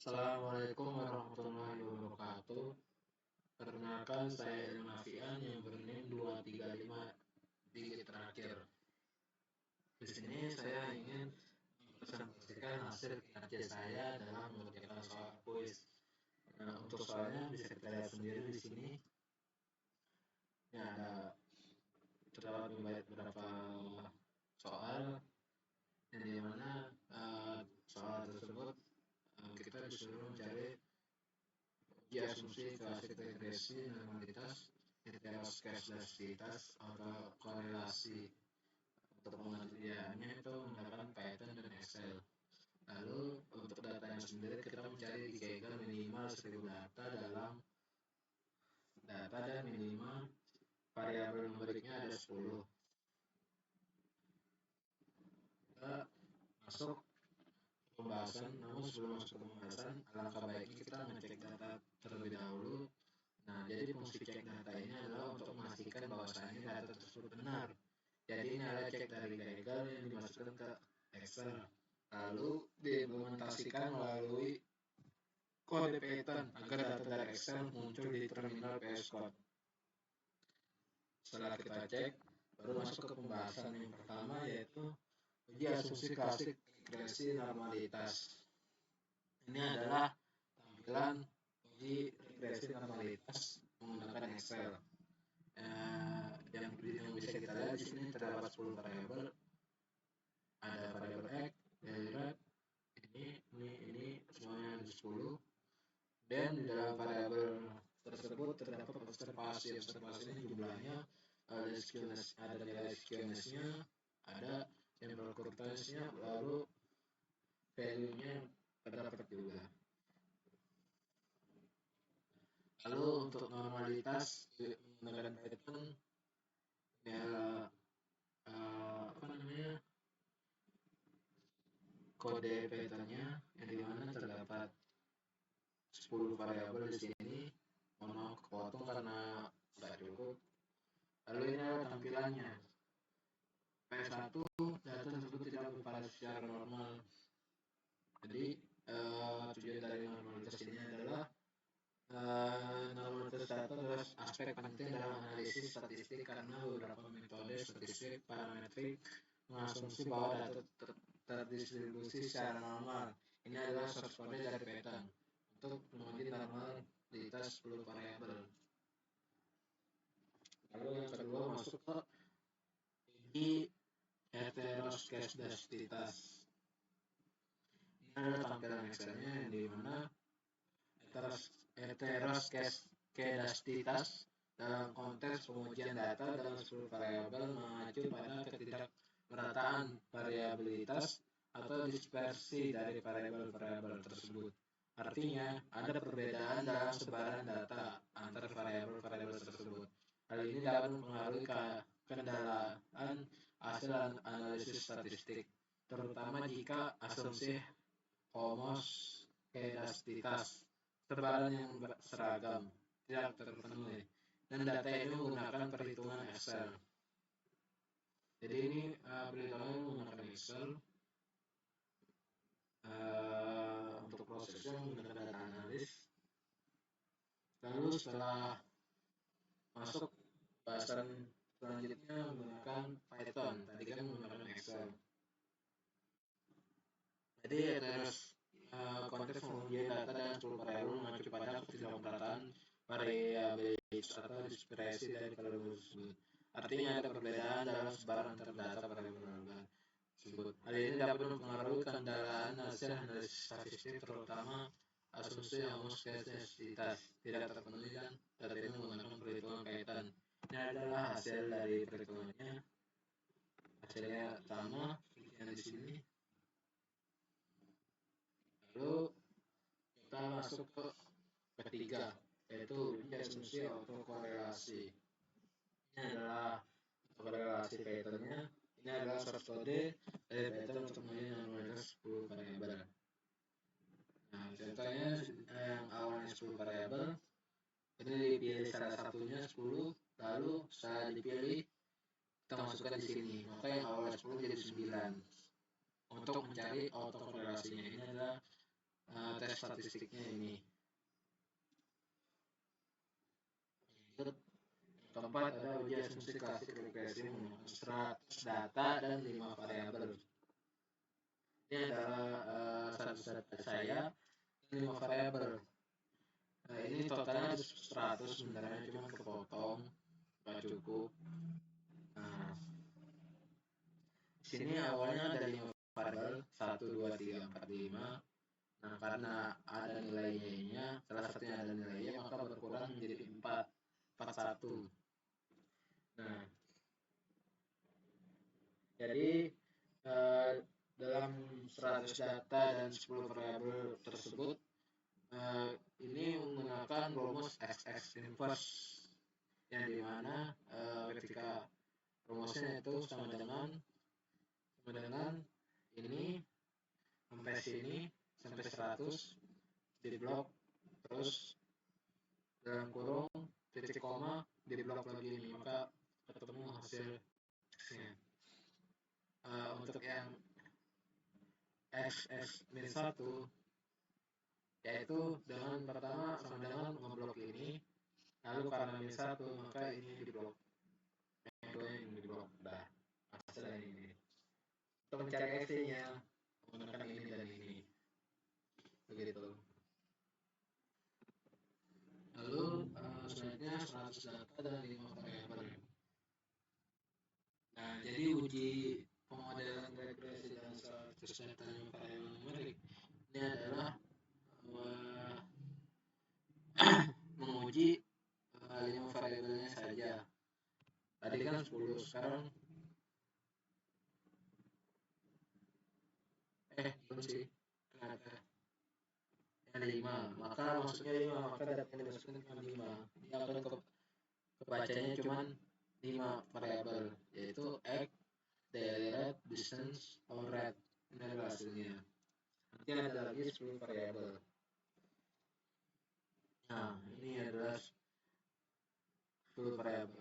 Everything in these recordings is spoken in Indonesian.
Assalamualaikum warahmatullahi wabarakatuh. Perkenalkan, saya Ilham Afian yang bernim 235 digit terakhir. Di sini saya ingin mempresentasikan hasil kinerja saya dalam mengerjakan soal kuis. Nah, untuk soalnya bisa kita lihat sendiri di sini. Ini ada terdapat beberapa soal yang dimana soal tersebut kita disuruh mencari uji asumsi klasik regresi normalitas heteroskesitas atau korelasi. Untuk pengerjaannya itu menggunakan Python dan Excel. Lalu untuk datanya sendiri kita mencari di Kaggle minimal 1000 data dalam data dan minimal variabel numeriknya ada 10. Kita masuk pembahasan, namun sebelum masuk ke pembahasan, alangkah baiknya kita ngecek data terlebih dahulu. Nah, jadi fungsi cek data ini adalah untuk memastikan bahwasanya data tersebut benar. Jadi ini adalah cek dari Kaggle yang dimasukkan ke Excel, lalu diimplementasikan melalui kode Python agar data dari Excel muncul di terminal VS Code. Setelah kita cek, baru masuk ke pembahasan yang pertama, yaitu uji asumsi klasik regresi normalitas. Ini adalah tampilan uji regresi normalitas menggunakan Excel. Yang bisa kita lihat di sini terdapat 10 variabel. Ada variabel X, derivat, ini semuanya ada 10. Dan di dalam variabel tersebut terdapat observasi ini jumlahnya, ada nilai skewness-nya, ada sampel curvature-nya, lalu value-nya terdapat juga. Lalu untuk normalitas menggunakan Python ya kode Python-nya yang dimana terdapat 10 variabel di sini. Mohon kepotong karena tidak cukup. Lalu ini adalah tampilannya. P1 data tersebut tidak berbaris secara normal. Jadi tujuan dari normalitas ini adalah normalitas data adalah aspek penting dalam analisis statistik karena beberapa metode statistik parametrik mengasumsi bahwa data terdistribusi secara normal. Ini adalah source code dari Python untuk menguji normalitas 10 variabel. Lalu yang kedua masuk ke uji heteroskesitas. Ini adalah tampilan Excel-nya yang dimana heteroskesitas dalam konteks pengujian data dalam 10 variabel mengacu pada ketidakmerataan variabilitas atau dispersi dari variabel-variabel tersebut. Artinya, ada perbedaan dalam sebaran data antar variabel-variabel tersebut. Hal ini dapat mempengaruhi kendalaan hasil analisis statistik, terutama jika asumsi homoskedastis sebaran yang seragam tidak terpenuhi dan data ini menggunakan perhitungan Excel. Jadi ini perhitungannya menggunakan Excel. Untuk prosesnya menggunakan data analis. Lalu setelah masuk bahasan selanjutnya menggunakan Python, tadi kan menggunakan Excel. Jadi terus konteks pengujian data dan 10 variabel mengacu pada ketidakmerataan variabilitas atau dispersi dari variabel tersebut. Artinya ada perbedaan dalam sebaran antar data variabel tersebut. Hal ini dapat mempengaruhi kendalaan hasil analisis statistik, terutama asumsi homoskedastis tidak terpenuhi dan data ini menggunakan perhitungan Python. Ini adalah hasil dari perhitungannya. Hasilnya sama yang di sini. Lalu kita masuk ke ketiga, yaitu uji asumsi autokorelasi. Ini adalah autokorelasi Python-nya. Ini adalah source code dari Python untuk menguji normalitas 10 variabel. Nah, contohnya yang awalnya 10 variabel, ini dipilih salah satunya 10, lalu setelah dipilih kita masukkan di sini. Maka yang awalnya 10 jadi 9. Untuk mencari autokorelasinya ini adalah tes statistiknya ini. Keempat ada uji asumsi klasik regresi menggunakan 100 data dan 5 variabel. Ini adalah 100 data saya dan 5 variabel. Nah, ini totalnya 100 sebenarnya, cuma kepotong, nggak cukup. Nah, di sini awalnya ada 5 variabel, 1, 2, 3, 4, 5. Nah, karena ada nilainya, salah satunya ada nilainya, maka berkurang menjadi 4, 1. Nah, jadi dalam 100 data dan 10 variabel tersebut, ini menggunakan rumus XX inverse, yang dimana ketika rumusnya itu sama dengan ini sampai sini sampai 100 di blok, terus dalam kurung titik koma di blok lagi ini, maka ketemu hasilnya. Untuk yang XX-1 yaitu dengan pertama sama dengan ngeblok ini, lalu karena -1 maka ini di blok, yang kedua ini di blok. Nah, hasilnya ini. Untuk mencari X-nya menggunakan ini dan ini, begitu. Lalu selanjutnya 100 data dan 5 variabel. Nah, jadi uji pemodelan regresi dan 100 data dan 5 variabel numerik ini adalah menguji 5 variabelnya saja. Tadi kan 10, sekarang belum sih, ternyata yang 5, maka maksudnya 5, maka data yang dimasukkan cuma 5. Dia akan kebacanya cuma 5 variabel, yaitu X, daily rate, distance, hour rate. Ini adalah hasilnya. Nanti ada lagi 10 variabel. Nah, ini adalah 10 variabel.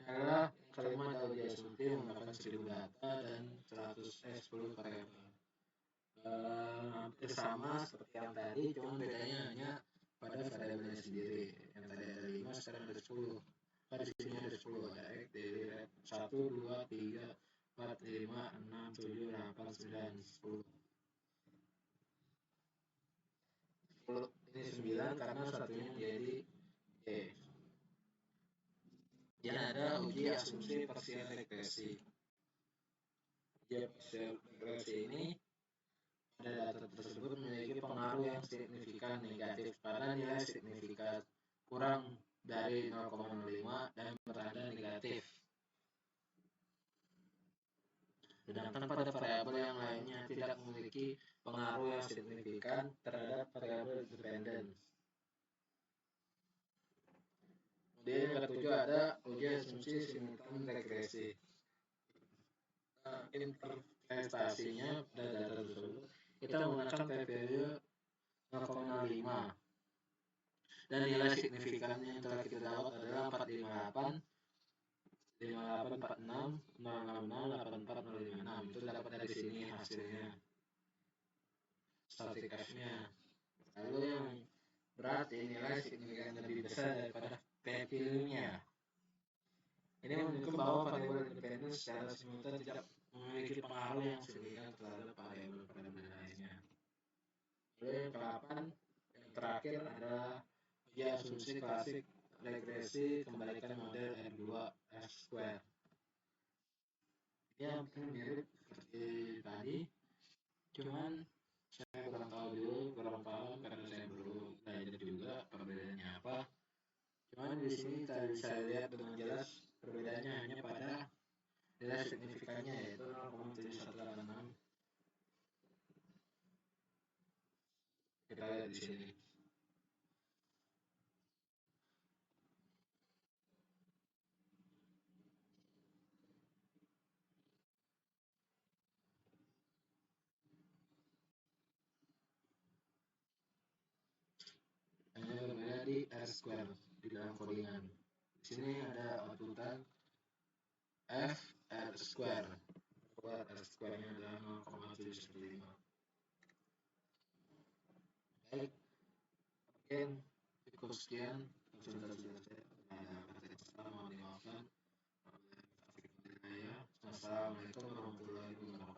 Adalah kelima ada uji asumsi menggunakan 1000 data dan 10 variabel. Hampir sama seperti yang tadi, cuma bedanya hanya pada variabelnya sendiri. Yang tadi ada 5, sekarang ada 10. Di sini ada 10, ada X, daily rate 1, 2, 3, 4, 5, 6, 7, 8, 9, 10. Ini 9 karena satunya jadi Y. Dan ada uji asumsi parsial regresi. Uji parsial regresi ini pada data tersebut memiliki pengaruh yang signifikan negatif karena nilai signifikan kurang dari 0,05 dan bertanda negatif. Sedangkan pada variabel yang lainnya tidak memiliki pengaruh yang signifikan terhadap variabel dependen. Kemudian yang ketujuh ada uji asumsi simultan regresi. Interpretasinya pada data tersebut kita menggunakan p-value 0,05 dan nilai signifikannya yang telah kita dapat adalah 458, 5846, 066, 84056. Itu dapat dari sini hasilnya, statistik F-nya. Lalu yang berarti nilai signifikan lebih besar daripada p-value-nya. Ini menunjukkan bahwa variabel independen secara simultan tidak memiliki pengaruh yang signifikan terhadap variabel lainnya. Lalu yang ke-8, yang terakhir adalah uji asumsi klasik regresi kembalikan model R2 square. Ini hampir mirip seperti tadi, cuman saya kurang tahu dulu, kurang paham karena saya belum belajar juga perbedaannya apa. Cuman di sini kita bisa lihat dengan jelas perbedaannya hanya pada nilai signifikannya, yaitu 0,7186. Kita lihat di sini. Hanya berbeda di R square di dalam codingan. Di sini ada outputan F R square. R square-nya adalah 0,715. cukup sekian presentasi saya pada materi pertama, mohon dimaafkan. Wassalamualaikum warahmatullahi wabarakatuh.